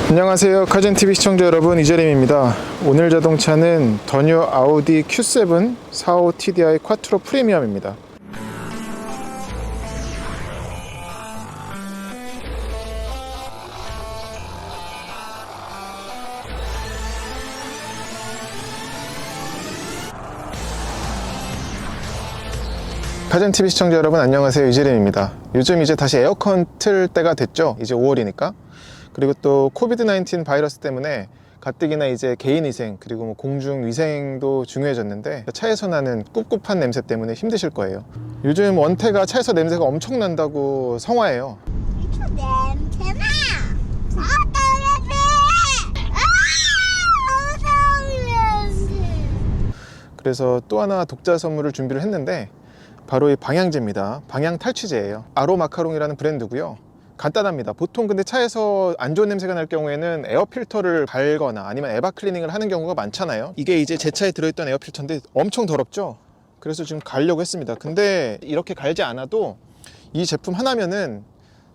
안녕하세요, 카젠TV 시청자 여러분, 이재림입니다. 오늘 자동차는 더 뉴 아우디 Q7 45 TDI 쿼트로 프리미엄입니다. 카젠TV 시청자 여러분, 안녕하세요, 이재림입니다. 요즘 이제 다시 에어컨 틀 때가 됐죠. 이제 5월이니까. 그리고 또 코비드-19 바이러스 때문에 가뜩이나 이제 개인위생 그리고 뭐 공중위생도 중요해졌는데 차에서 나는 꿉꿉한 냄새 때문에 힘드실 거예요. 요즘 원태가 차에서 냄새가 엄청 난다고 성화해요. 냄새나! 그래서 또 하나 독자 선물을 준비를 했는데 바로 이 방향제입니다. 방향 탈취제예요. 아로마카롱이라는 브랜드고요. 간단합니다. 보통 근데 차에서 안 좋은 냄새가 날 경우에는 에어 필터를 갈거나 아니면 에바 클리닝을 하는 경우가 많잖아요. 이게 이제 제 차에 들어있던 에어 필터인데 엄청 더럽죠. 그래서 지금 갈려고 했습니다. 근데 이렇게 갈지 않아도 이 제품 하나면은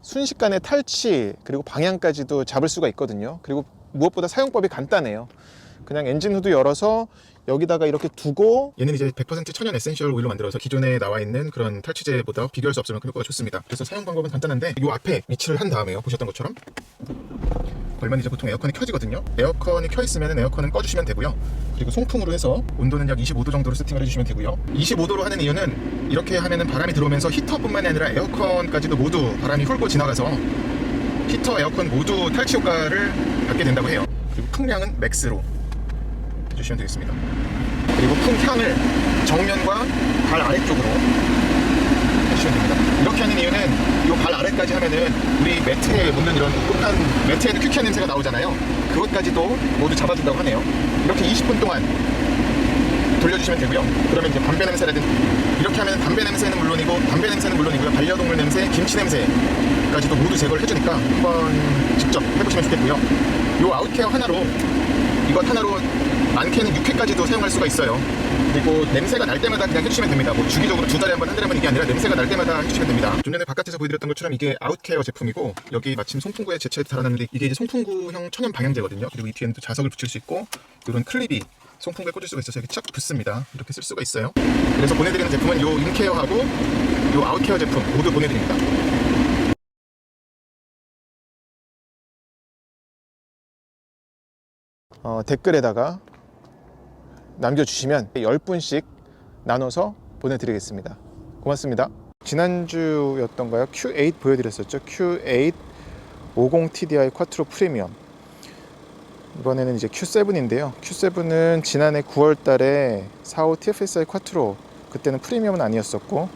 순식간에 탈취 그리고 방향까지도 잡을 수가 있거든요. 그리고 무엇보다 사용법이 간단해요. 그냥 엔진 후드 열어서 여기다가 이렇게 두고, 얘는 이제 100% 천연 에센셜 오일로 만들어서 기존에 나와 있는 그런 탈취제보다 비교할 수 없을 만큼 효과가 좋습니다. 그래서 사용 방법은 간단한데, 이 앞에 위치를 한 다음에요, 보셨던 것처럼 걸면 이제 보통 에어컨이 켜지거든요. 에어컨이 켜 있으면 에어컨은 꺼주시면 되고요. 그리고 송풍으로 해서 온도는 약 25도 정도로 세팅을 해주시면 되고요. 25도로 하는 이유는 이렇게 하면은 바람이 들어오면서 히터뿐만이 아니라 에어컨까지도 모두 바람이 훑고 지나가서 히터, 에어컨 모두 탈취 효과를 받게 된다고 해요. 그리고 풍량은 맥스로 해주시면 되겠습니다. 그리고 풍향을 정면과 발 아래쪽으로 해주시면 됩니다. 이렇게 하는 이유는 이 발 아래까지 하면은 우리 매트에 묻는 이런 꿉한 매트에도 퀴퀴한 냄새가 나오잖아요. 그것까지도 모두 잡아준다고 하네요. 이렇게 20분 동안 돌려주시면 되고요. 그러면 이제 담배 냄새라든지, 이렇게 하면 담배 냄새는 물론이고, 담배 냄새는 물론이고요, 반려동물 냄새, 김치 냄새까지도 모두 제거를 해주니까 한번 직접 해보시면 좋겠고요. 이 아웃케어 하나로, 이것 하나로 많게는 6회까지도 사용할 수가 있어요. 그리고 냄새가 날 때마다 그냥 해주시면 됩니다. 뭐 주기적으로 2달에 한 번, 1달에 한 번 이게 아니라 냄새가 날 때마다 해주시면 됩니다. 좀 전에 바깥에서 보여드렸던 것처럼 이게 아웃케어 제품이고, 여기 마침 송풍구에 제철 달아놨는데 이게 이제 송풍구형 천연 방향제거든요. 그리고 이 뒤에는 또 자석을 붙일 수 있고, 이런 클립이 송풍구에 꽂을 수가 있어서 이렇게 착 붙습니다. 이렇게 쓸 수가 있어요. 그래서 보내드리는 제품은 요 인케어하고 요 아웃케어 제품 모두 보내드립니다. 댓글에다가 남겨주시면 10분씩 나눠서 보내드리겠습니다. 고맙습니다. 지난주였던가요? Q8 보여드렸었죠. Q8 50TDI 쿼트로 프리미엄. 이번에는 이제 Q7인데요. Q7은 지난해 9월 달에 45 TFSI 쿼트로, 그때는 프리미엄은 아니었었고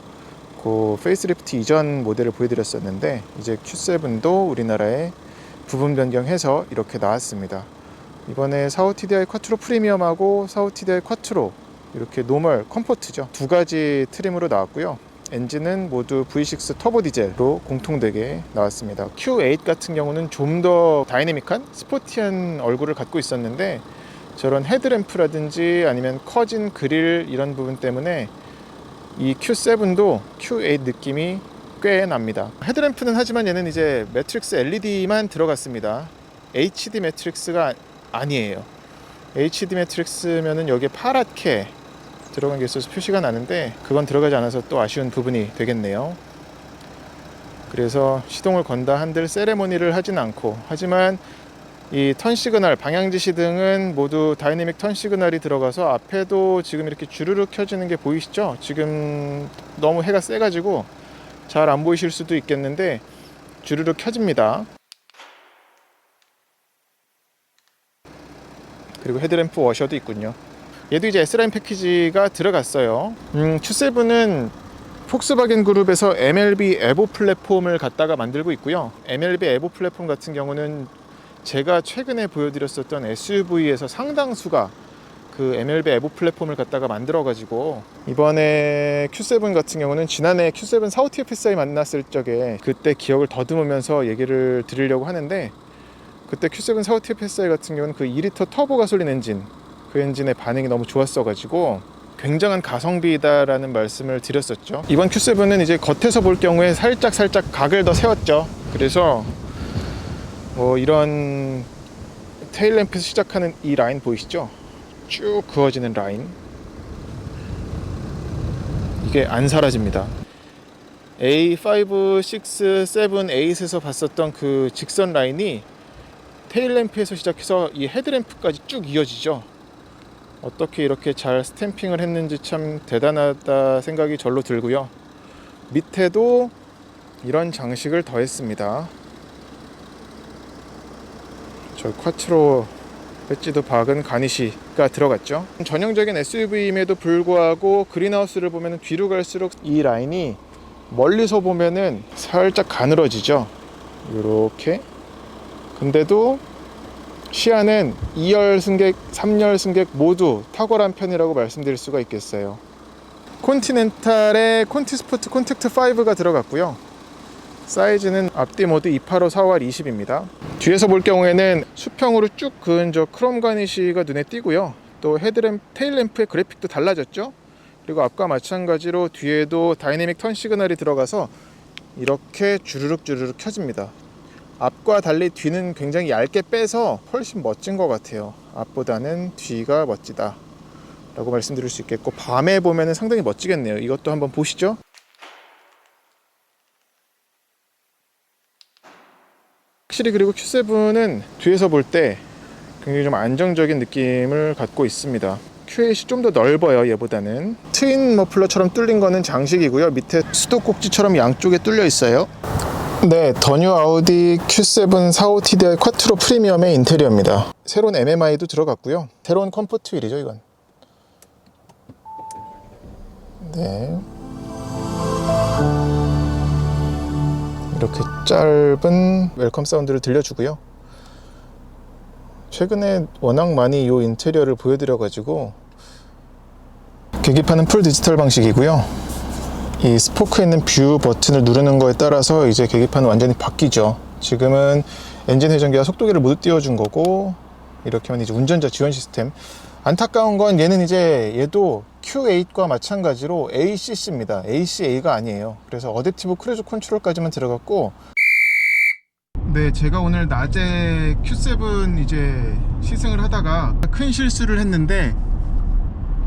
그 페이스리프트 이전 모델을 보여드렸었는데, 이제 Q7도 우리나라에 부분 변경해서 이렇게 나왔습니다. 이번에 45 TDI 쿼트로 프리미엄하고 45 TDI 쿼트로 이렇게 노멀 컴포트죠, 두 가지 트림으로 나왔고요. 엔진은 모두 V6 터보 디젤로 공통되게 나왔습니다. Q8 같은 경우는 좀 더 다이내믹한 스포티한 얼굴을 갖고 있었는데, 저런 헤드램프라든지 아니면 커진 그릴 이런 부분 때문에 이 Q7도 Q8 느낌이 꽤 납니다. 헤드램프는 하지만 얘는 이제 매트릭스 LED만 들어갔습니다. HD 매트릭스가 아니에요. HD 매트릭스면은 여기에 파랗게 들어간 게 있어서 표시가 나는데, 그건 들어가지 않아서 또 아쉬운 부분이 되겠네요. 그래서 시동을 건다 한들 세레모니를 하진 않고, 하지만 이 턴 시그널, 방향 지시 등은 모두 다이내믹 턴 시그널이 들어가서 앞에도 지금 이렇게 주르륵 켜지는 게 보이시죠? 지금 너무 해가 세가지고 잘 안 보이실 수도 있겠는데 주르륵 켜집니다. 그리고 헤드램프 워셔도 있군요. 얘도 이제 S라인 패키지가 들어갔어요. Q7은 폭스바겐 그룹에서 MLB 에보 플랫폼을 갖다가 만들고 있고요. MLB 에보 플랫폼 같은 경우는 제가 최근에 보여드렸었던 SUV에서 상당수가 그 MLB 에보 플랫폼을 갖다가 만들어가지고, 이번에 Q7 같은 경우는 지난해 Q7 45 TFSI 만났을 적에 그때 기억을 더듬으면서 얘기를 드리려고 하는데, 그때 Q7 45 TFSI 같은 경우는 그 2리터 터보 가솔린 엔진, 그 엔진의 반응이 너무 좋았어가지고 굉장한 가성비다라는 말씀을 드렸었죠. 이번 Q7은 이제 겉에서 볼 경우에 살짝 각을 더 세웠죠. 그래서 뭐 이런 테일램프에서 시작하는 이 라인 보이시죠? 쭉 그어지는 라인, 이게 안 사라집니다. A5, 6, 7, 8에서 봤었던 그 직선 라인이 테일램프에서 시작해서 이 헤드램프까지 쭉 이어지죠. 어떻게 이렇게 잘 스탬핑을 했는지 참 대단하다 생각이 절로 들고요. 밑에도 이런 장식을 더했습니다. 저 쿼트로 배지도 박은 가니쉬가 들어갔죠. 전형적인 SUV임에도 불구하고 그린하우스를 보면 뒤로 갈수록 이 라인이 멀리서 보면은 살짝 가늘어지죠. 이렇게. 근데도 시야는 2열 승객, 3열 승객 모두 탁월한 편이라고 말씀드릴 수가 있겠어요. 콘티넨탈에 콘티스포트 콘택트 5가 들어갔고요. 사이즈는 앞뒤 모두 285, 4R 20입니다. 뒤에서 볼 경우에는 수평으로 쭉 그은 저 크롬 가니쉬가 눈에 띄고요. 또 테일램프의 그래픽도 달라졌죠. 그리고 앞과 마찬가지로 뒤에도 다이내믹 턴 시그널이 들어가서 이렇게 주르륵 주르륵 켜집니다. 앞과 달리 뒤는 굉장히 얇게 빼서 훨씬 멋진 것 같아요. 앞보다는 뒤가 멋지다 라고 말씀드릴 수 있겠고, 밤에 보면 상당히 멋지겠네요. 이것도 한번 보시죠. 확실히 그리고 Q7은 뒤에서 볼 때 굉장히 좀 안정적인 느낌을 갖고 있습니다. Q8이 좀 더 넓어요. 얘보다는. 트윈 머플러처럼 뚫린 거는 장식이고요. 밑에 수도꼭지처럼 양쪽에 뚫려 있어요. 네, 더 뉴 아우디 Q7 45 TDI 쿼트로 프리미엄의 인테리어입니다. 새로운 MMI도 들어갔고요. 새로운 컴포트 휠이죠, 이건. 네. 이렇게 짧은 웰컴 사운드를 들려주고요. 최근에 워낙 많이 이 인테리어를 보여드려가지고, 계기판은 풀 디지털 방식이고요. 이 스포크에 있는 뷰 버튼을 누르는 거에 따라서 이제 계기판은 완전히 바뀌죠. 지금은 엔진 회전기와 속도계를 모두 띄워준 거고, 이렇게 하면 이제 운전자 지원 시스템. 안타까운 건 얘는 이제 얘도 Q8과 마찬가지로 ACC입니다. ACA가 아니에요. 그래서 어댑티브 크루즈 컨트롤까지만 들어갔고, 네, 제가 오늘 낮에 Q7 이제 시승을 하다가 큰 실수를 했는데,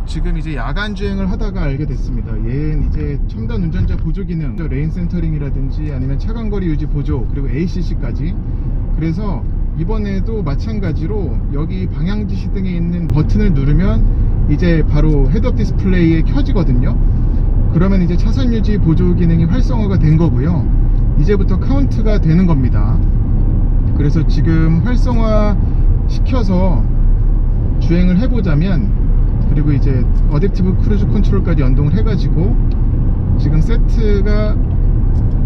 지금 이제 야간 주행을 하다가 알게 됐습니다. 얘는 이제 첨단 운전자 보조 기능, 레인 센터링이라든지 아니면 차간거리 유지 보조, 그리고 ACC까지. 그래서 이번에도 마찬가지로 여기 방향지시 등에 있는 버튼을 누르면 이제 바로 헤드업 디스플레이에 켜지거든요. 그러면 이제 차선 유지 보조 기능이 활성화가 된 거고요. 이제부터 카운트가 되는 겁니다. 그래서 지금 활성화 시켜서 주행을 해보자면, 그리고 이제 어댑티브 크루즈 컨트롤까지 연동을 해가지고 지금 세트가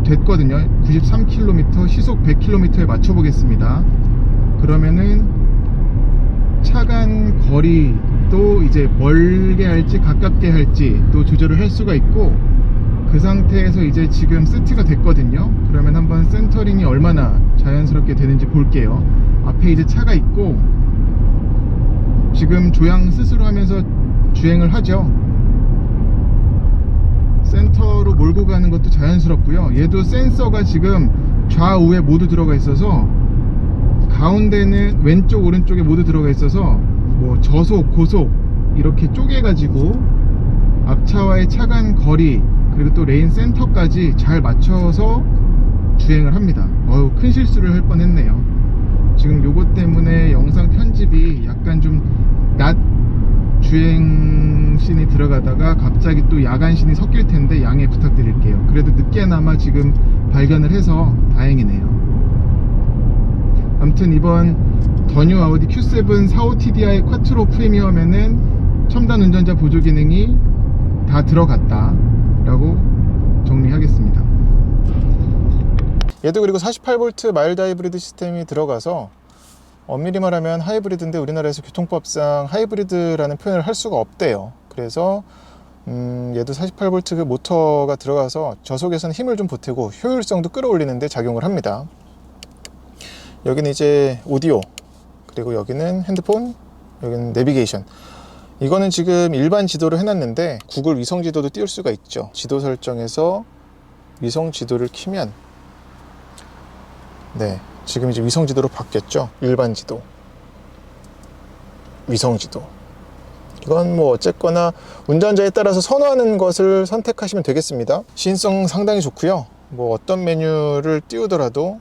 됐거든요. 93km, 시속 100km에 맞춰보겠습니다. 그러면은 차간 거리도 이제 멀게 할지 가깝게 할지 또 조절을 할 수가 있고, 그 상태에서 이제 지금 세트가 됐거든요. 그러면 한번 센터링이 얼마나 자연스럽게 되는지 볼게요. 앞에 이제 차가 있고 지금 조향 스스로 하면서 주행을 하죠. 센터로 몰고 가는 것도 자연스럽고요. 얘도 센서가 지금 좌우에 모두 들어가 있어서, 가운데는 왼쪽 오른쪽에 모두 들어가 있어서 뭐 저속 고속 이렇게 쪼개가지고 앞차와의 차간 거리, 그리고 또 레인 센터까지 잘 맞춰서 주행을 합니다. 큰 실수를 할 뻔했네요. 지금 요것 때문에 영상 편집이 약간 좀 낮 주행신이 들어가다가 갑자기 또 야간신이 섞일 텐데 양해 부탁드릴게요. 그래도 늦게나마 지금 발견을 해서 다행이네요. 아무튼 이번 더 뉴 아우디 Q7 45 TDI 쿼트로 프리미엄에는 첨단 운전자 보조 기능이 다 들어갔다 라고 정리하겠습니다. 얘도 그리고 48V 마일드 하이브리드 시스템이 들어가서, 엄밀히 말하면 하이브리드인데 우리나라에서 교통법상 하이브리드라는 표현을 할 수가 없대요. 그래서 얘도 48V 그 모터가 들어가서 저속에서는 힘을 좀 보태고 효율성도 끌어올리는데 작용을 합니다. 여기는 이제 오디오, 그리고 여기는 핸드폰, 여기는 내비게이션. 이거는 지금 일반 지도를 해놨는데 구글 위성 지도도 띄울 수가 있죠. 지도 설정에서 위성 지도를 키면, 네, 지금 이제 위성 지도로 바뀌었죠. 일반 지도. 위성지도. 이건 뭐 어쨌거나 운전자에 따라서 선호하는 것을 선택하시면 되겠습니다. 시인성 상당히 좋고요. 뭐 어떤 메뉴를 띄우더라도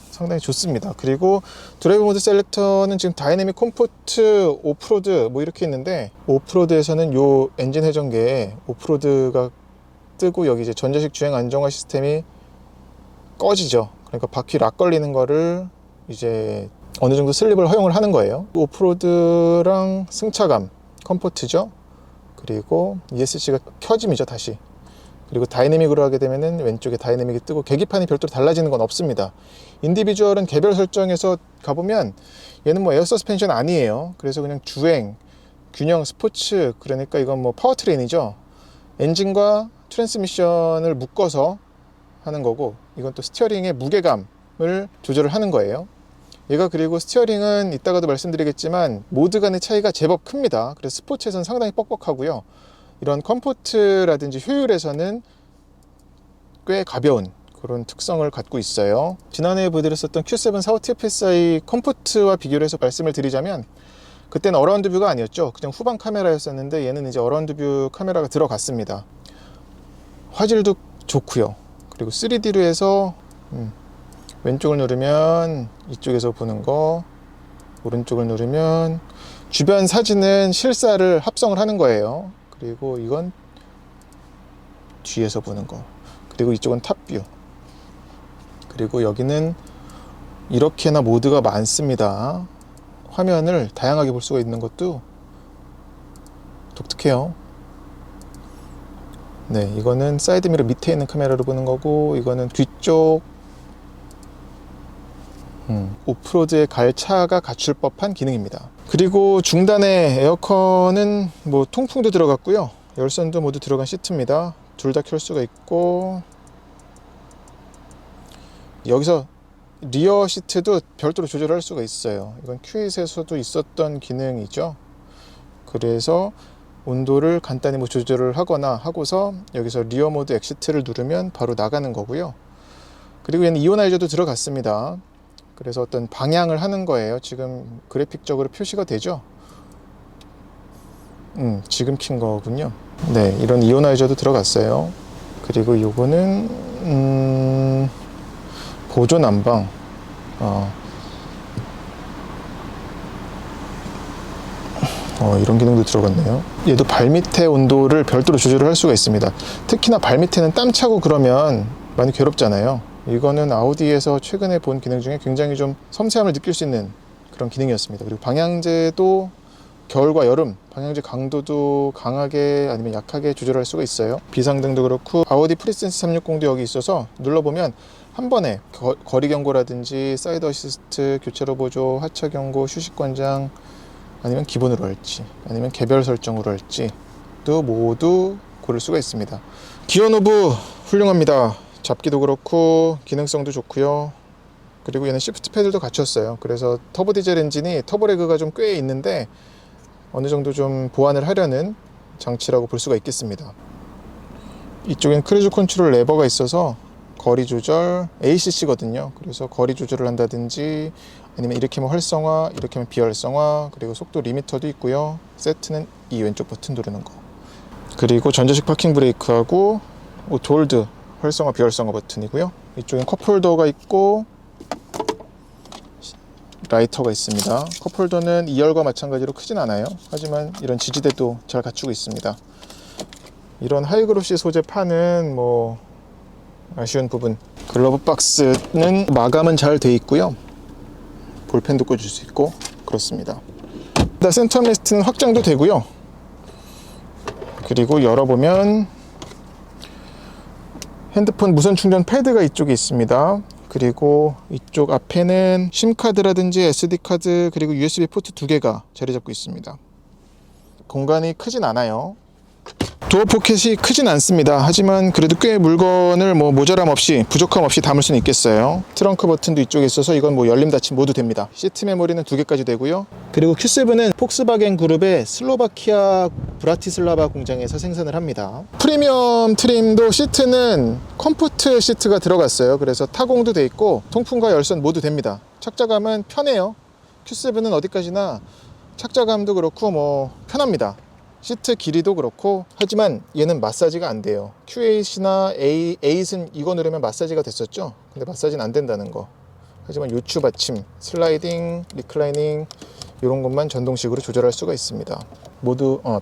상당히 좋습니다. 그리고 드라이브 모드 셀렉터는 지금 다이내믹 컴포트, 오프로드 뭐 이렇게 있는데, 오프로드에서는 요 엔진 회전계에 오프로드가 뜨고 여기 이제 전자식 주행 안정화 시스템이 꺼지죠. 그러니까 바퀴 락 걸리는 거를 이제 어느 정도 슬립을 허용을 하는 거예요. 오프로드랑 승차감 컴포트죠. 그리고 ESC가 켜짐이죠, 다시. 그리고 다이내믹으로 하게 되면은 왼쪽에 다이내믹이 뜨고 계기판이 별도로 달라지는 건 없습니다. 인디비주얼은 개별 설정에서 가보면 얘는 뭐 에어 서스펜션 아니에요. 그래서 그냥 주행, 균형, 스포츠, 그러니까 이건 뭐 파워트레인이죠. 엔진과 트랜스미션을 묶어서 하는 거고, 이건 또 스티어링의 무게감을 조절을 하는 거예요. 얘가 그리고 스티어링은 이따가도 말씀드리겠지만 모드 간의 차이가 제법 큽니다. 그래서 스포츠에서는 상당히 뻑뻑하고요. 이런 컴포트라든지 효율에서는 꽤 가벼운 그런 특성을 갖고 있어요. 지난해에 보여드렸었던 Q7 45 TFSI 컴포트와 비교를 해서 말씀을 드리자면, 그때는 어라운드 뷰가 아니었죠. 그냥 후방 카메라였었는데 얘는 이제 어라운드 뷰 카메라가 들어갔습니다. 화질도 좋고요. 그리고 3D로 해서 왼쪽을 누르면 이쪽에서 보는 거, 오른쪽을 누르면 주변 사진은 실사를 합성을 하는 거예요. 그리고 이건 뒤에서 보는 거, 그리고 이쪽은 탑뷰. 그리고 여기는 이렇게나 모드가 많습니다. 화면을 다양하게 볼 수가 있는 것도 독특해요. 네, 이거는 사이드미러 밑에 있는 카메라로 보는 거고, 이거는 뒤쪽 오프로드에 갈 차가 갖출 법한 기능입니다. 그리고 중단에 에어컨은 뭐 통풍도 들어갔고요, 열선도 모두 들어간 시트입니다. 둘 다 켤 수가 있고, 여기서 리어 시트도 별도로 조절할 수가 있어요. 이건 Q8에서도 있었던 기능이죠. 그래서 온도를 간단히 뭐 조절을 하거나 하고서 여기서 리어 모드 엑시트를 누르면 바로 나가는 거고요. 그리고 얘는 이오나이저도 들어갔습니다. 그래서 어떤 방향을 하는 거예요. 지금 그래픽적으로 표시가 되죠. 지금 킨 거군요. 네, 이런 이오나이저도 들어갔어요. 그리고 요거는 보조 난방. 이런 기능도 들어갔네요. 얘도 발밑의 온도를 별도로 조절을 할 수가 있습니다. 특히나 발밑에는 땀 차고 그러면 많이 괴롭잖아요. 이거는 아우디에서 최근에 본 기능 중에 굉장히 좀 섬세함을 느낄 수 있는 그런 기능이었습니다. 그리고 방향제도 겨울과 여름 방향제 강도도 강하게 아니면 약하게 조절할 수가 있어요. 비상등도 그렇고, 아우디 프리센스 360도 여기 있어서 눌러보면 한 번에 거리 경고라든지 사이드 어시스트, 교차로 보조, 하차 경고, 휴식 권장, 아니면 기본으로 할지, 아니면 개별 설정으로 할지 또 모두 고를 수가 있습니다. 기어 노브 훌륭합니다. 잡기도 그렇고 기능성도 좋고요. 그리고 얘는 시프트 패들도 갖췄어요. 그래서 터보 디젤 엔진이 터보레그가 좀 꽤 있는데 어느 정도 좀 보완을 하려는 장치라고 볼 수가 있겠습니다. 이쪽엔 크루즈 컨트롤 레버가 있어서 거리 조절, ACC거든요. 그래서 거리 조절을 한다든지, 아니면 이렇게 하면 활성화, 이렇게 하면 비활성화, 그리고 속도 리미터도 있고요. 세트는 이 왼쪽 버튼 누르는 거. 그리고 전자식 파킹 브레이크하고 오토 홀드, 활성화, 비활성화 버튼이고요. 이쪽엔 컵홀더가 있고 라이터가 있습니다. 컵홀더는 2열과 마찬가지로 크진 않아요. 하지만 이런 지지대도 잘 갖추고 있습니다. 이런 하이그로시 소재 판은 뭐 아쉬운 부분. 글러브 박스는 마감은 잘 돼 있고요. 볼펜도 꽂을 수 있고 그렇습니다. 센터 레스트는 확장도 되고요. 그리고 열어보면 핸드폰 무선 충전 패드가 이쪽에 있습니다. 그리고 이쪽 앞에는 심카드라든지 SD카드, 그리고 USB 포트 2개가 자리 잡고 있습니다. 공간이 크진 않아요. 도어 포켓이 크진 않습니다. 하지만 그래도 꽤 물건을 뭐 모자람 없이, 부족함 없이 담을 수는 있겠어요. 트렁크 버튼도 이쪽에 있어서 이건 뭐 열림 닫힘 모두 됩니다. 시트 메모리는 2개까지 되고요. 그리고 Q7은 폭스바겐 그룹의 슬로바키아 브라티슬라바 공장에서 생산을 합니다. 프리미엄 트림도 시트는 컴포트 시트가 들어갔어요. 그래서 타공도 돼 있고 통풍과 열선 모두 됩니다. 착자감은 편해요. Q7은 어디까지나 착자감도 그렇고 뭐 편합니다. 시트 길이도 그렇고. 하지만 얘는 마사지가 안 돼요. Q8이나 A8은 이거 누르면 마사지가 됐었죠. 근데 마사지는 안 된다는 거. 하지만 요추 받침, 슬라이딩, 리클라이닝 이런 것만 전동식으로 조절할 수가 있습니다.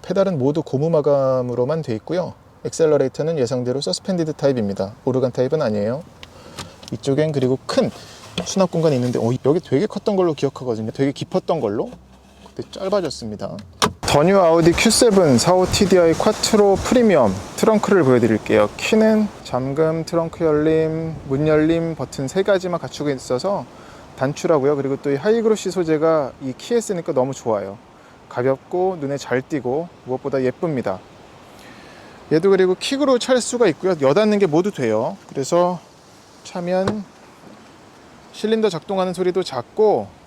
페달은 모두 고무 마감으로만 돼 있고요. 엑셀러레이터는 예상대로 서스펜디드 타입입니다. 오르간 타입은 아니에요. 이쪽엔 그리고 큰 수납 공간이 있는데 여기 되게 컸던 걸로 기억하거든요. 되게 깊었던 걸로. 근데 짧아졌습니다. 더 뉴 아우디 Q7 45 TDI 쿼트로 프리미엄 트렁크를 보여드릴게요. 키는 잠금, 트렁크 열림, 문 열림 버튼 3가지만 갖추고 있어서 단출하고요. 그리고 또 이 하이그로시 소재가 이 키에 쓰니까 너무 좋아요. 가볍고 눈에 잘 띄고 무엇보다 예쁩니다. 얘도 그리고 킥으로 찰 수가 있고요. 여닫는 게 모두 돼요. 그래서 차면 실린더 작동하는 소리도 작고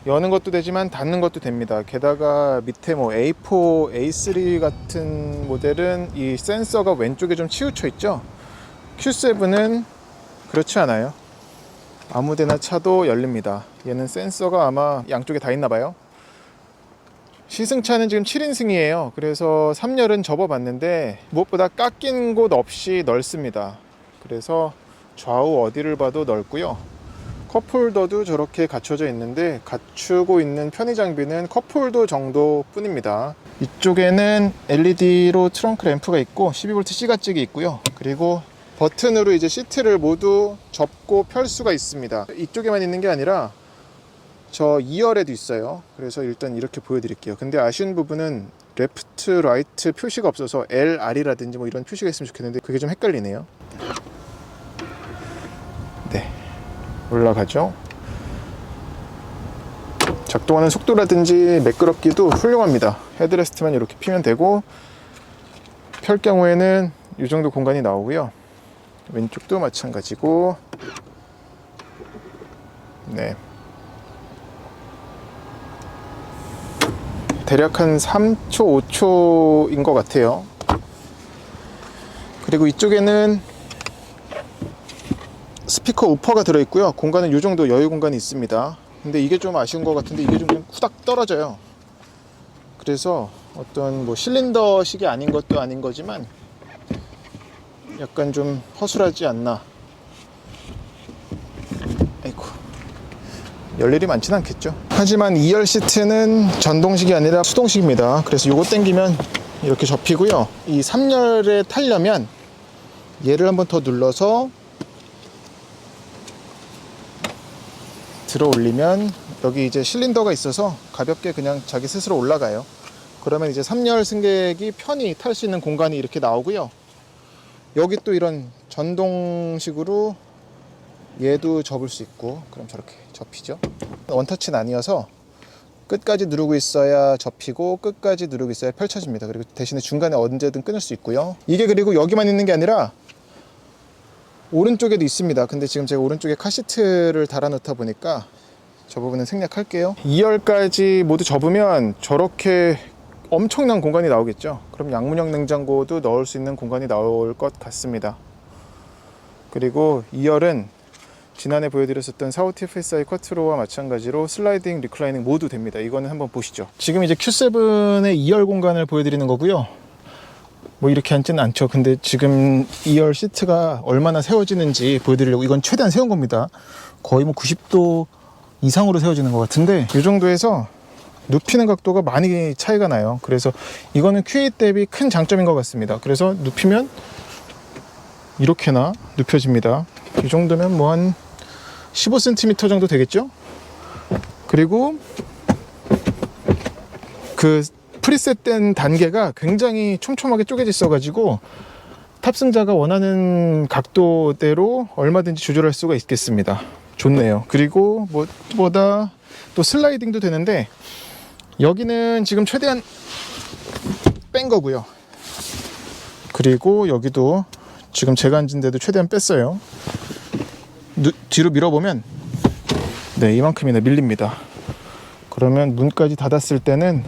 여는 것도 되지만 닫는 것도 됩니다. 게다가 밑에 뭐 A4, A3 같은 모델은 이 센서가 왼쪽에 좀 치우쳐 있죠. Q7은 그렇지 않아요. 아무데나 차도 열립니다. 얘는 센서가 아마 양쪽에 다 있나 봐요. 시승차는 지금 7인승이에요. 그래서 3열은 접어봤는데 무엇보다 깎인 곳 없이 넓습니다. 그래서 좌우 어디를 봐도 넓고요. 컵홀더도 저렇게 갖춰져 있는데 갖추고 있는 편의 장비는 컵홀더 정도 뿐입니다. 이쪽에는 LED로 트렁크 램프가 있고 12V C가찍이 있고요. 그리고 버튼으로 이제 시트를 모두 접고 펼 수가 있습니다. 이쪽에만 있는 게 아니라 저 2열에도 있어요. 그래서 일단 이렇게 보여드릴게요. 근데 아쉬운 부분은 레프트, 라이트 표시가 없어서 L, R이라든지 뭐 이런 표시가 있으면 좋겠는데 그게 좀 헷갈리네요. 네, 올라가죠. 작동하는 속도라든지 매끄럽기도 훌륭합니다. 헤드레스트만 이렇게 피면 되고 펼 경우에는 이 정도 공간이 나오고요. 왼쪽도 마찬가지고. 네, 대략 한 3초, 5초인 것 같아요. 그리고 이쪽에는 스피커 우퍼가 들어있고요. 공간은 이 정도 여유 공간이 있습니다. 근데 이게 좀 아쉬운 것 같은데 이게 좀 후닥 떨어져요. 그래서 어떤 뭐 실린더식이 아닌 것도 아닌 거지만 약간 좀 허술하지 않나. 아이고, 열 일이 많지는 않겠죠. 하지만 2열 시트는 전동식이 아니라 수동식입니다. 그래서 요거 당기면 이렇게 접히고요. 이 3열에 타려면 얘를 한번 더 눌러서 들어 올리면 여기 이제 실린더가 있어서 가볍게 그냥 자기 스스로 올라가요. 그러면 이제 3열 승객이 편히 탈 수 있는 공간이 이렇게 나오고요. 여기 또 이런 전동식으로 얘도 접을 수 있고, 그럼 저렇게 접히죠. 원터치는 아니어서 끝까지 누르고 있어야 접히고 끝까지 누르고 있어야 펼쳐집니다. 그리고 대신에 중간에 언제든 끊을 수 있고요. 이게 그리고 여기만 있는 게 아니라 오른쪽에도 있습니다. 근데 지금 제가 오른쪽에 카시트를 달아 놓다 보니까 저 부분은 생략할게요. 2열까지 모두 접으면 저렇게 엄청난 공간이 나오겠죠. 그럼 양문형 냉장고도 넣을 수 있는 공간이 나올 것 같습니다. 그리고 2열은 지난해 보여드렸었던 45 TFSI 쿼트로와 마찬가지로 슬라이딩, 리클라이닝 모두 됩니다. 이거는 한번 보시죠. 지금 이제 Q7의 2열 공간을 보여드리는 거고요. 뭐 이렇게 앉지는 않죠. 근데 지금 2열 시트가 얼마나 세워지는지 보여드리려고. 이건 최대한 세운 겁니다. 거의 뭐 90도 이상으로 세워지는 것 같은데 이 정도에서 눕히는 각도가 많이 차이가 나요. 그래서 이거는 Q8 대비 큰 장점인 것 같습니다. 그래서 눕히면 이렇게나 눕혀집니다. 이 정도면 뭐 한 15cm 정도 되겠죠. 그리고 그 프리셋된 단계가 굉장히 촘촘하게 쪼개져 있어 가지고 탑승자가 원하는 각도대로 얼마든지 조절할 수가 있겠습니다. 좋네요. 그리고 무엇보다 또 슬라이딩도 되는데 여기는 지금 최대한 뺀 거고요. 그리고 여기도 지금 제가 앉은 데도 최대한 뺐어요. 뒤로 밀어보면 네, 이만큼이나 밀립니다. 그러면 문까지 닫았을 때는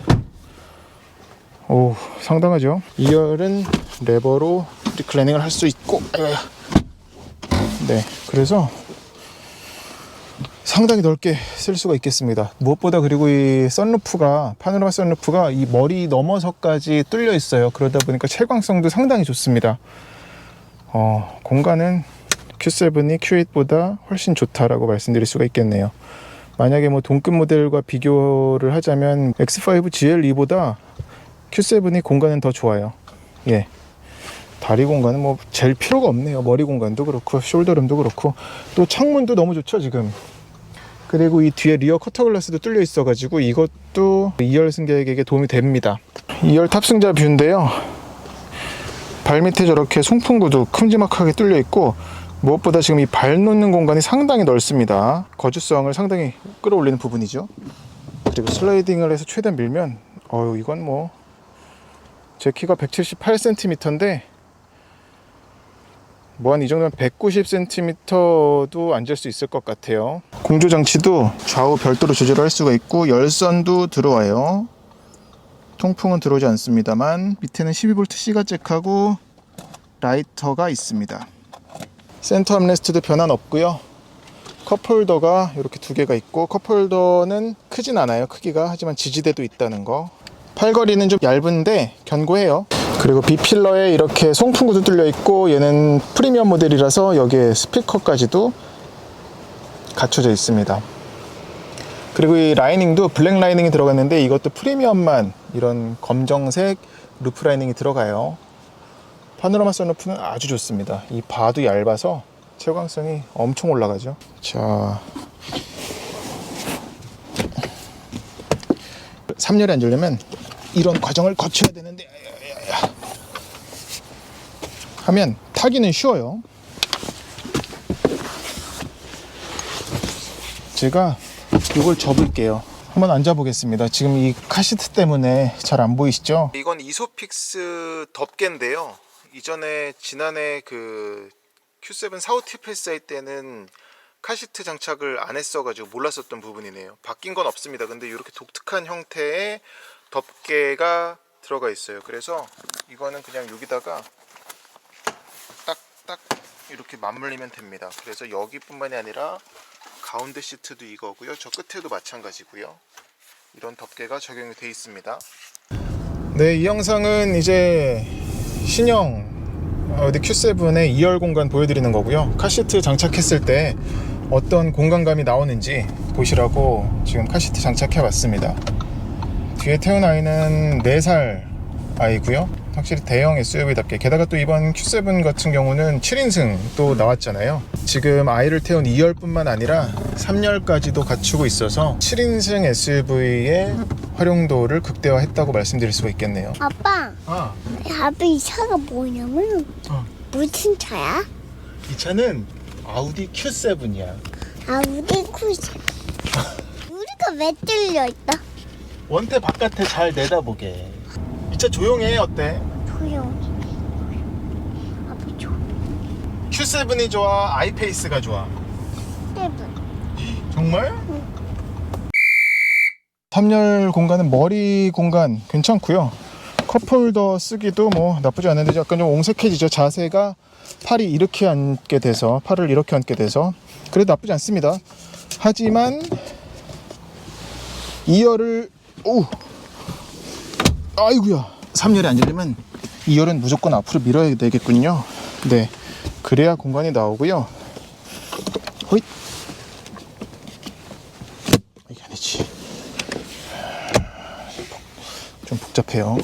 오, 상당하죠. 2열은 레버로 리클라이닝을 할 수 있고, 네, 그래서 상당히 넓게 쓸 수가 있겠습니다. 무엇보다 그리고 이 선루프가, 파노라마 선루프가 이 머리 넘어서까지 뚫려 있어요. 그러다 보니까 채광성도 상당히 좋습니다. 공간은 Q7이 Q8보다 훨씬 좋다라고 말씀드릴 수가 있겠네요. 만약에 뭐 동급 모델과 비교를 하자면 X5 GL2보다 Q7이 공간은 더 좋아요. 예. 다리 공간은 뭐 잴 필요가 없네요. 머리 공간도 그렇고 숄더룸도 그렇고, 또 창문도 너무 좋죠 지금. 그리고 이 뒤에 리어 커터 글라스도 뚫려 있어 가지고 이것도 2열 승객에게 도움이 됩니다. 2열 탑승자 뷰인데요, 발밑에 저렇게 송풍구도 큼지막하게 뚫려 있고, 무엇보다 지금 이 발 놓는 공간이 상당히 넓습니다. 거주성을 상당히 끌어올리는 부분이죠. 그리고 슬라이딩을 해서 최대한 밀면 이건 뭐 제 키가 178cm인데 뭐 한 이 정도면 190cm도 앉을 수 있을 것 같아요. 공조 장치도 좌우 별도로 조절할 수가 있고, 열선도 들어와요. 통풍은 들어오지 않습니다만 밑에는 12V C가 잭하고 라이터가 있습니다. 센터 암레스트도 변환 없고요. 컵홀더가 이렇게 두 개가 있고, 컵홀더는 크진 않아요 크기가. 하지만 지지대도 있다는 거. 팔걸이는 좀 얇은데 견고해요. 그리고 B필러에 이렇게 송풍구도 뚫려 있고, 얘는 프리미엄 모델이라서 여기에 스피커까지도 갖춰져 있습니다. 그리고 이 라이닝도 블랙 라이닝이 들어갔는데 이것도 프리미엄만 이런 검정색 루프 라이닝이 들어가요. 파노라마 선루프는 아주 좋습니다. 이 바도 얇아서 채광성이 엄청 올라가죠. 자, 3열에 앉으려면 이런 과정을 거쳐야 되는데 하면 타기는 쉬워요. 제가 이걸 접을게요. 한번 앉아보겠습니다. 지금 이 카시트 때문에 잘 안 보이시죠? 이건 이소픽스 덮개인데요. 이전에 지난해 그 Q7 450 패스할 때는 카시트 장착을 안 했어가지고 몰랐었던 부분이네요. 바뀐 건 없습니다. 근데 이렇게 독특한 형태의 덮개가 들어가 있어요. 그래서 이거는 그냥 여기다가 딱딱 이렇게 맞물리면 됩니다. 그래서 여기뿐만이 아니라 가운데 시트도 이거고요. 저 끝에도 마찬가지고요. 이런 덮개가 적용이 되어 있습니다. 네, 이 영상은 이제 신형 어디 Q7의 2열 공간 보여드리는 거고요. 카시트 장착했을 때 어떤 공간감이 나오는지 보시라고 지금 카시트 장착해 봤습니다. 뒤에 태운 아이는 4살 아이고요. 확실히 대형 SUV답게, 게다가 또 이번 Q7 같은 경우는 7인승 또 나왔잖아요. 지금 아이를 태운 2열 뿐만 아니라 3열까지도 갖추고 있어서 7인승 SUV의 활용도를 극대화했다고 말씀드릴 수가 있겠네요. 아빠, 아빠 이 차가 뭐냐면 무슨 차야? 이 차는 아우디 Q7이야. 아우디 쿠시. 우리가 왜 뚫려 있다? 원태 바깥에 잘 내다보게. 이 차 조용해. 어때? 조용히. 아빠 조용히. Q7이 좋아? 아이페이스가 좋아? 세븐. 정말? 3열 공간은 머리 공간 괜찮고요. 컵홀더 쓰기도 뭐 나쁘지 않은데 약간 좀 옹색해지죠. 자세가 팔이 이렇게 앉게 돼서, 팔을 이렇게 앉게 돼서 그래도 나쁘지 않습니다. 하지만 2열을 아이구야, 3열에 앉으려면 2열은 무조건 앞으로 밀어야 되겠군요. 네, 그래야 공간이 나오고요. 호잇, 이게 아니지, 좀 복잡해요.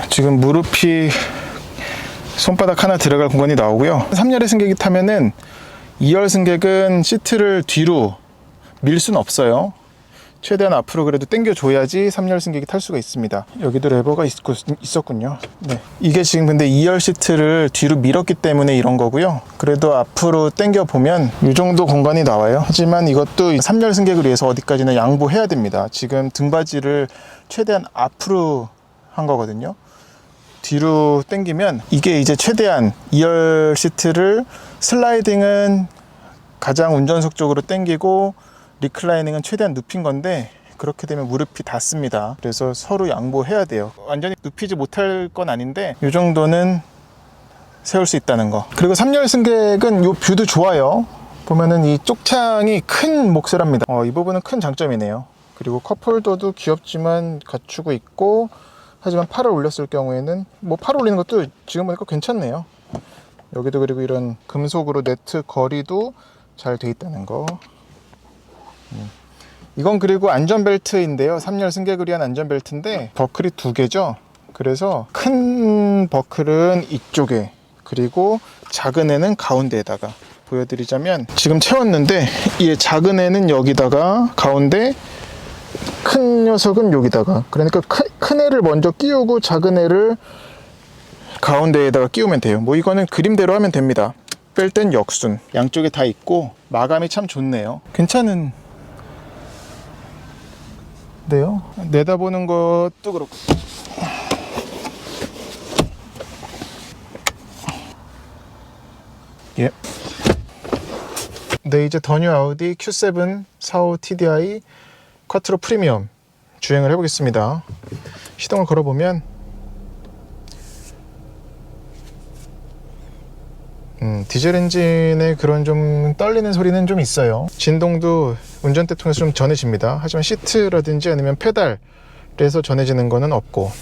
지금 무릎이 손바닥 하나 들어갈 공간이 나오고요. 3열의 승객이 타면은 2열 승객은 시트를 뒤로 밀 수는 없어요. 최대한 앞으로 그래도 당겨줘야지 3열 승객이 탈 수가 있습니다. 여기도 레버가 있었군요. 네. 이게 지금 근데 2열 시트를 뒤로 밀었기 때문에 이런 거고요. 그래도 앞으로 당겨보면 이 정도 공간이 나와요. 하지만 이것도 3열 승객을 위해서 어디까지나 양보해야 됩니다. 지금 등받이를 최대한 앞으로 한 거거든요. 뒤로 당기면 이게 이제 최대한 2열 시트를, 슬라이딩은 가장 운전석 쪽으로 당기고 리클라이닝은 최대한 눕힌 건데, 그렇게 되면 무릎이 닿습니다. 그래서 서로 양보해야 돼요. 완전히 눕히지 못할 건 아닌데 이 정도는 세울 수 있다는 거. 그리고 3열 승객은 이 뷰도 좋아요. 보면은 이 쪽창이 큰 몫을 합니다. 이 부분은 큰 장점이네요. 그리고 컵홀더도 귀엽지만 갖추고 있고, 하지만 팔을 올렸을 경우에는 뭐 팔 올리는 것도 지금 보니까 괜찮네요. 여기도 그리고 이런 금속으로 네트 거리도 잘 돼 있다는 거. 이건 그리고 안전벨트인데요. 3열 승객을 위한 안전벨트인데 버클이 2개죠. 그래서 큰 버클은 이쪽에, 그리고 작은 애는 가운데에다가 보여드리자면, 지금 채웠는데 이 작은 애는 여기다가, 가운데 큰 녀석은 여기다가, 그러니까 큰 애를 먼저 끼우고 작은 애를 가운데에다가 끼우면 돼요. 뭐 이거는 그림대로 하면 됩니다. 뺄 땐 역순 양쪽에 다 있고 마감이 참 좋네요. 괜찮은 데요. 내다보는 것도 그렇고. 예. 네, 이제 더 뉴 아우디 Q7 45 TDI 쿼트로 프리미엄 주행을 해보겠습니다. 시동을 걸어보면 디젤 엔진의 그런 좀 떨리는 소리는 좀 있어요. 진동도 운전대 통해서 좀 전해집니다. 하지만 시트라든지 아니면 페달에서 전해지는 거는 없고,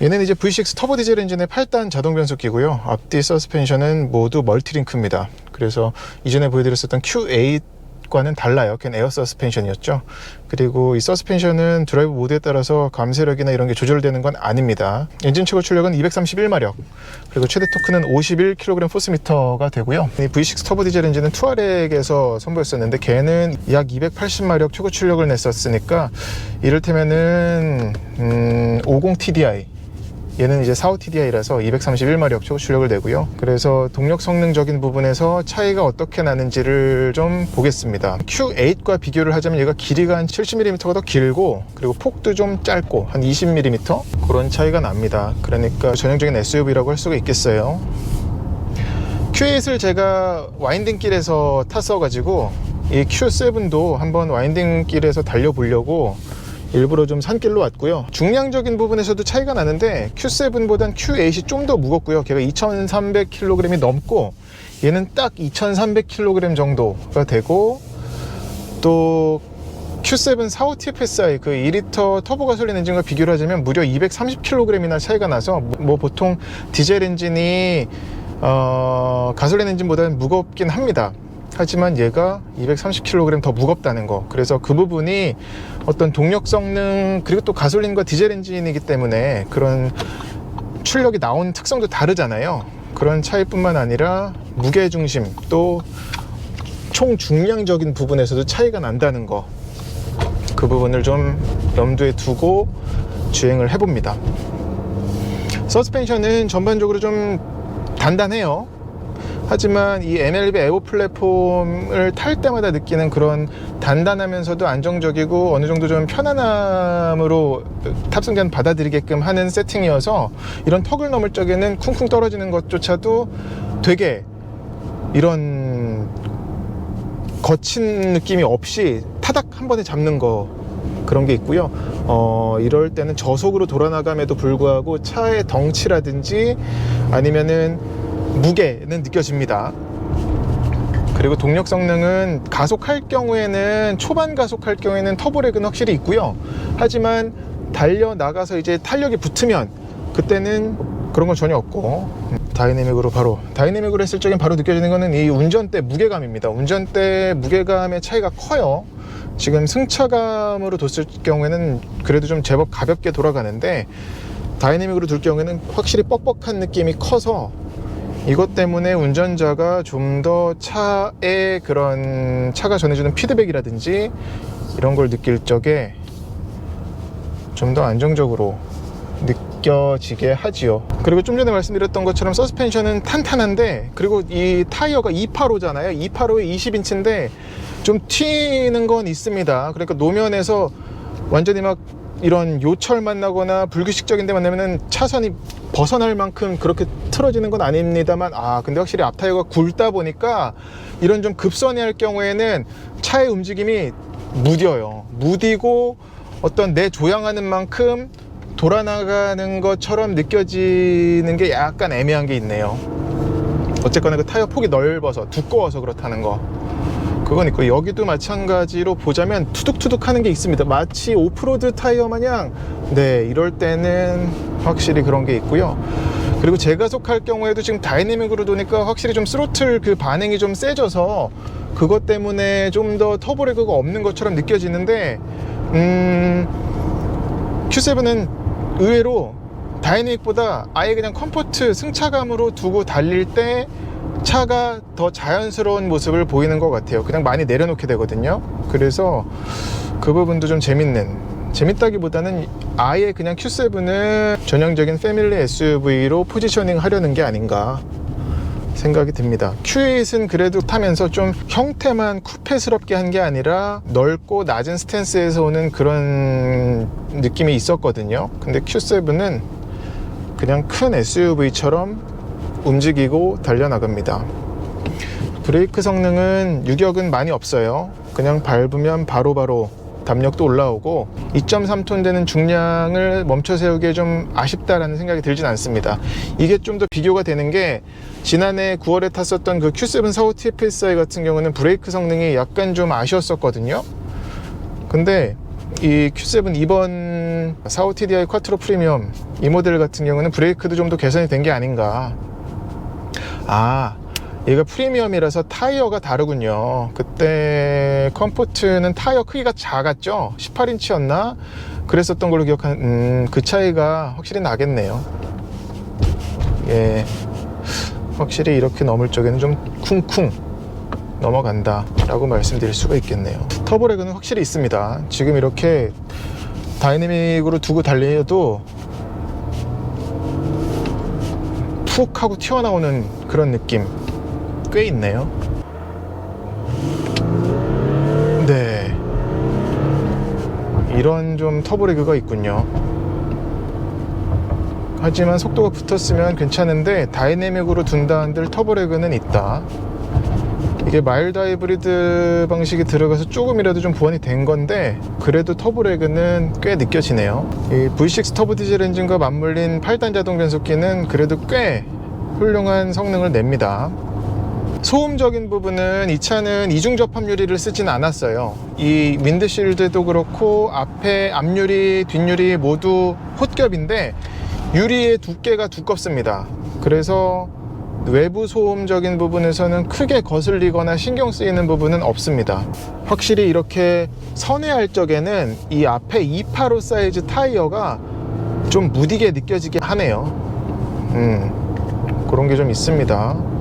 얘는 이제 V6 터보 디젤 엔진의 8단 자동 변속기고요. 앞뒤 서스펜션은 모두 멀티링크입니다. 그래서 이전에 보여드렸었던 Q8과는 달라요. 걔는 에어 서스펜션이었죠. 그리고 이 서스펜션은 드라이브 모드에 따라서 감쇄력이나 이런 게 조절되는 건 아닙니다. 엔진 최고 출력은 231마력, 그리고 최대 토크는 51kg 포스미터가 되고요. 이 V6 터보 디젤 엔진은 투아렉에서 선보였었는데 걔는 약 280마력 최고 출력을 냈었으니까, 이를테면은 50TDI, 얘는 이제 45TDI라서 231마력 최고 출력을 내고요. 그래서 동력 성능적인 부분에서 차이가 어떻게 나는지를 좀 보겠습니다. Q8과 비교를 하자면 얘가 길이가 한 70mm가 더 길고, 그리고 폭도 좀 짧고 한 20mm 그런 차이가 납니다. 그러니까 전형적인 SUV라고 할 수가 있겠어요. Q8을 제가 와인딩길에서 탔어가지고 이 Q7도 한번 와인딩길에서 달려보려고 일부러 좀 산길로 왔고요. 중량적인 부분에서도 차이가 나는데 Q7보단 Q8이 좀 더 무겁고요. 걔가 2300kg이 넘고 얘는 딱 2300kg 정도가 되고, 또 Q7 45TFSI 그 2리터 터보 가솔린 엔진과 비교를 하자면 무려 230kg이나 차이가 나서, 뭐 보통 디젤 엔진이 가솔린 엔진보다는 무겁긴 합니다. 하지만 얘가 230kg 더 무겁다는 거. 그래서 그 부분이 어떤 동력 성능, 그리고 또 가솔린과 디젤 엔진이기 때문에 그런 출력이 나온 특성도 다르잖아요. 그런 차이뿐만 아니라 무게중심, 또 총 중량적인 부분에서도 차이가 난다는 거, 그 부분을 좀 염두에 두고 주행을 해봅니다. 서스펜션은 전반적으로 좀 단단해요. 하지만 이 MLB 에보 플랫폼을 탈 때마다 느끼는 그런 단단하면서도 안정적이고 어느 정도 좀 편안함으로 탑승자는 받아들이게끔 하는 세팅이어서, 이런 턱을 넘을 적에는 쿵쿵 떨어지는 것조차도 되게 이런 거친 느낌이 없이 타닥 한 번에 잡는 거, 그런 게 있고요. 이럴 때는 저속으로 돌아나감에도 불구하고 차의 덩치라든지 아니면은 무게는 느껴집니다. 그리고 동력 성능은 가속할 경우에는, 초반 가속할 경우에는 터보렉은 확실히 있고요. 하지만 달려나가서 이제 탄력이 붙으면 그때는 그런 건 전혀 없고, 다이내믹으로 했을 적엔 바로 느껴지는 거는 이 운전대 무게감입니다. 운전대 무게감의 차이가 커요. 지금 승차감으로 뒀을 경우에는 그래도 좀 제법 가볍게 돌아가는데, 다이내믹으로 둘 경우에는 확실히 뻑뻑한 느낌이 커서, 이것 때문에 운전자가 좀 더 차의 그런, 차가 전해주는 피드백이라든지 이런 걸 느낄 적에 좀 더 안정적으로 느껴지게 하지요. 그리고 좀 전에 말씀드렸던 것처럼 서스펜션은 탄탄한데, 그리고 이 타이어가 285잖아요 285에 20인치인데 좀 튀는 건 있습니다. 그러니까 노면에서 완전히 막 이런 요철만 나거나 불규칙적인 데만 나면은 차선이 벗어날 만큼 그렇게 틀어지는 건 아닙니다만, 근데 확실히 앞 타이어가 굵다 보니까 이런 좀 급선회 할 경우에는 차의 움직임이 무디고 어떤 내 조향하는 만큼 돌아나가는 것처럼 느껴지는 게 약간 애매한 게 있네요. 어쨌거나 그 타이어 폭이 넓어서 두꺼워서 그렇다는 거, 그건 있고, 여기도 마찬가지로 보자면 투둑투둑 하는 게 있습니다. 마치 오프로드 타이어 마냥, 네, 이럴 때는 확실히 그런 게 있고요. 그리고 제가속할 경우에도 지금 다이내믹으로 도니까 확실히 좀 스로틀 그 반응이 좀 세져서 그것 때문에 좀 더 터보레그가 없는 것처럼 느껴지는데, Q7은 의외로 다이내믹보다 아예 그냥 컴포트, 승차감으로 두고 달릴 때 차가 더 자연스러운 모습을 보이는 것 같아요. 그냥 많이 내려놓게 되거든요. 그래서 그 부분도 좀 재밌다기보다는 아예 그냥 Q7은 전형적인 패밀리 SUV로 포지셔닝 하려는 게 아닌가 생각이 듭니다. Q8은 그래도 타면서 좀 형태만 쿠페스럽게 한 게 아니라 넓고 낮은 스탠스에서 오는 그런 느낌이 있었거든요. 근데 Q7은 그냥 큰 SUV처럼 움직이고 달려나갑니다. 브레이크 성능은 유격은 많이 없어요. 그냥 밟으면 바로바로 담력도 올라오고 2.3톤 되는 중량을 멈춰 세우기에 좀 아쉽다라는 생각이 들진 않습니다. 이게 좀 더 비교가 되는 게, 지난해 9월에 탔었던 그 Q7 45 TFSI 같은 경우는 브레이크 성능이 약간 좀 아쉬웠었거든요. 근데 이 Q7 이번 45 TDI 쿼트로 프리미엄 이 모델 같은 경우는 브레이크도 좀 더 개선이 된 게 아닌가. 얘가 프리미엄이라서 타이어가 다르군요. 그때 컴포트는 타이어 크기가 작았죠. 18인치였나? 그랬었던 걸로 기억하는, 그 차이가 확실히 나겠네요. 예, 확실히 이렇게 넘을 적에는 좀 쿵쿵 넘어간다 라고 말씀드릴 수가 있겠네요. 터보레그는 확실히 있습니다. 지금 이렇게 다이내믹으로 두고 달려도 푹 하고 튀어나오는 그런 느낌 꽤 있네요. 네, 이런 좀 터보레그가 있군요. 하지만 속도가 붙었으면 괜찮은데 다이내믹으로 둔다 한들 터보레그는 있다. 이게 마일드 하이브리드 방식이 들어가서 조금이라도 좀 보완이 된 건데, 그래도 터보레그는 꽤 느껴지네요. 이 V6 터보 디젤 엔진과 맞물린 8단 자동 변속기는 그래도 꽤 훌륭한 성능을 냅니다. 소음적인 부분은 이 차는 이중 접합 유리를 쓰진 않았어요. 이 윈드실드도 그렇고 앞에 앞유리, 뒷유리 모두 홑겹인데 유리의 두께가 두껍습니다. 그래서 외부 소음적인 부분에서는 크게 거슬리거나 신경 쓰이는 부분은 없습니다. 확실히 이렇게 선회할 적에는 이 앞에 285 사이즈 타이어가 좀 무디게 느껴지게 하네요. 그런 게 좀 있습니다.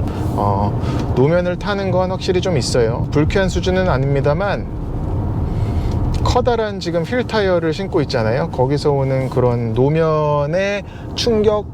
노면을 타는 건 확실히 좀 있어요. 불쾌한 수준은 아닙니다만 커다란 지금 휠 타이어를 신고 있잖아요. 거기서 오는 그런 노면의 충격,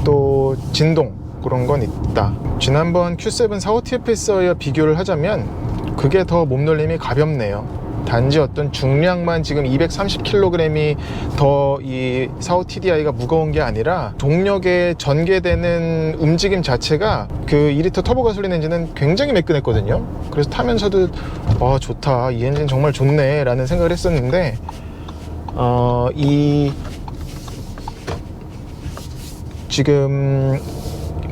또 진동, 그런 건 있다. 지난번 Q7 45 TFSI와 비교를 하자면 그게 더 몸놀림이 가볍네요. 단지 어떤 중량만 지금 230kg이 더 이 45 TDI가 무거운 게 아니라 동력에 전개되는 움직임 자체가 그 2리터 터보 가솔린 엔진은 굉장히 매끈했거든요. 그래서 타면서도 좋다, 이 엔진 정말 좋네 라는 생각을 했었는데, 이 지금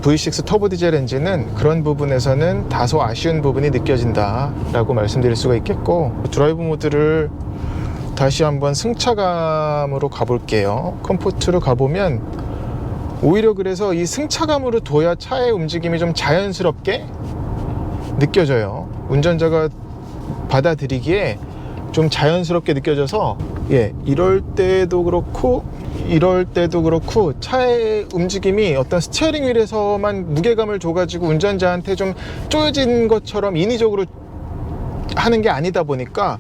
V6 터보 디젤 엔진은 그런 부분에서는 다소 아쉬운 부분이 느껴진다 라고 말씀드릴 수가 있겠고, 드라이브 모드를 다시 한번 승차감으로 가볼게요. 컴포트로 가보면 오히려 그래서 이 승차감으로 둬야 차의 움직임이 좀 자연스럽게 느껴져요. 운전자가 받아들이기에 좀 자연스럽게 느껴져서, 이럴 때도 그렇고 차의 움직임이 어떤 스티어링 휠에서만 무게감을 줘가지고 운전자한테 좀 쪼여진 것처럼 인위적으로 하는 게 아니다 보니까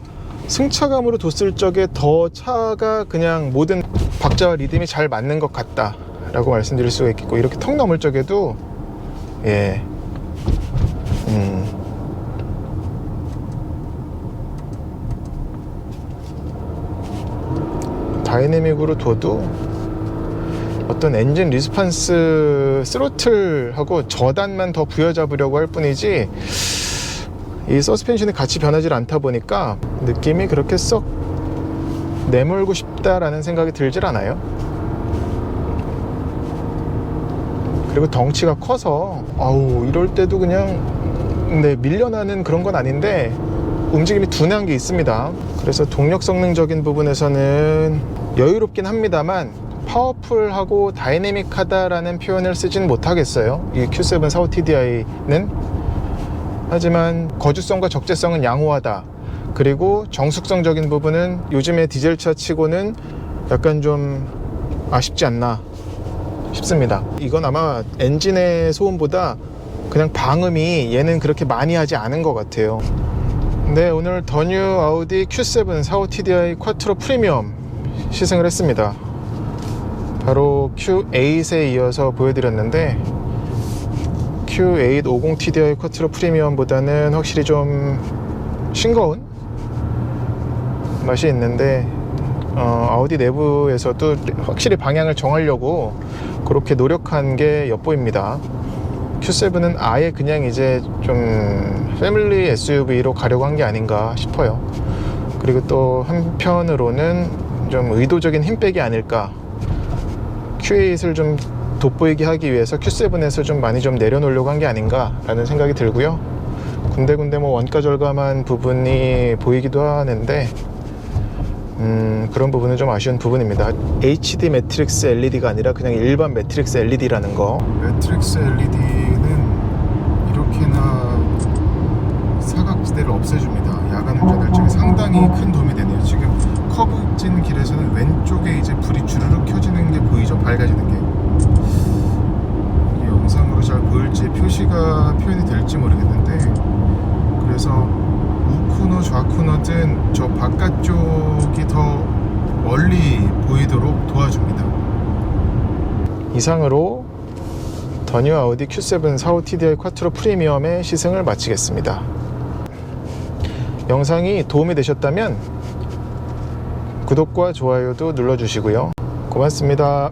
승차감으로 뒀을 적에 더 차가 그냥 모든 박자와 리듬이 잘 맞는 것 같다 라고 말씀드릴 수가 있겠고, 이렇게 턱 넘을 적에도 다이내믹으로 둬도 어떤 엔진 리스판스 스로틀하고 저단만 더 부여잡으려고 할 뿐이지, 이 서스펜션이 같이 변하지 않다 보니까 느낌이 그렇게 썩 내몰고 싶다라는 생각이 들질 않아요. 그리고 덩치가 커서 아우 이럴 때도 그냥 밀려나는 그런 건 아닌데 움직임이 둔한 게 있습니다. 그래서 동력 성능적인 부분에서는 여유롭긴 합니다만 파워풀하고 다이내믹하다라는 표현을 쓰진 못하겠어요, 이 Q7 45TDI는. 하지만 거주성과 적재성은 양호하다. 그리고 정숙성적인 부분은 요즘의 디젤차 치고는 약간 좀 아쉽지 않나 싶습니다. 이건 아마 엔진의 소음보다 그냥 방음이 얘는 그렇게 많이 하지 않은 것 같아요. 네, 오늘 더 뉴 아우디 Q7 45TDI 쿼트로 프리미엄 시승을 했습니다. 바로 Q8에 이어서 보여드렸는데 Q8 50TDI 쿼트로 프리미엄보다는 확실히 좀 싱거운 맛이 있는데 아우디 내부에서도 확실히 방향을 정하려고 그렇게 노력한 게 엿보입니다. Q7은 아예 그냥 이제 좀 패밀리 SUV로 가려고 한 게 아닌가 싶어요. 그리고 또 한편으로는 좀 의도적인 힘빼기 아닐까, Q8을 좀 돋보이게 하기 위해서 Q7에서 좀 많이 좀 내려놓으려고 한 게 아닌가 라는 생각이 들고요. 군데군데 뭐 원가 절감한 부분이 보이기도 하는데 그런 부분은 좀 아쉬운 부분입니다. HD 매트릭스 LED가 아니라 그냥 일반 매트릭스 LED라는 거. 매트릭스 LED는 이렇게나 사각지대를 없애줍니다. 야간 운전할 적에 상당히 큰 도움이 되네요. 지금 커브진 길에서는 왼쪽에 이제 불이 주르륵 켜지는 게 보이죠? 밝아지는 게. 이게 영상으로 잘 보일지 표현이 될지 모르겠는데, 그래서 우코너 좌코너든 저 바깥쪽이 더 멀리 보이도록 도와줍니다. 이상으로 더 뉴 아우디 Q7 45TDI 쿼트로 프리미엄의 시승을 마치겠습니다. 영상이 도움이 되셨다면 구독과 좋아요도 눌러주시고요. 고맙습니다.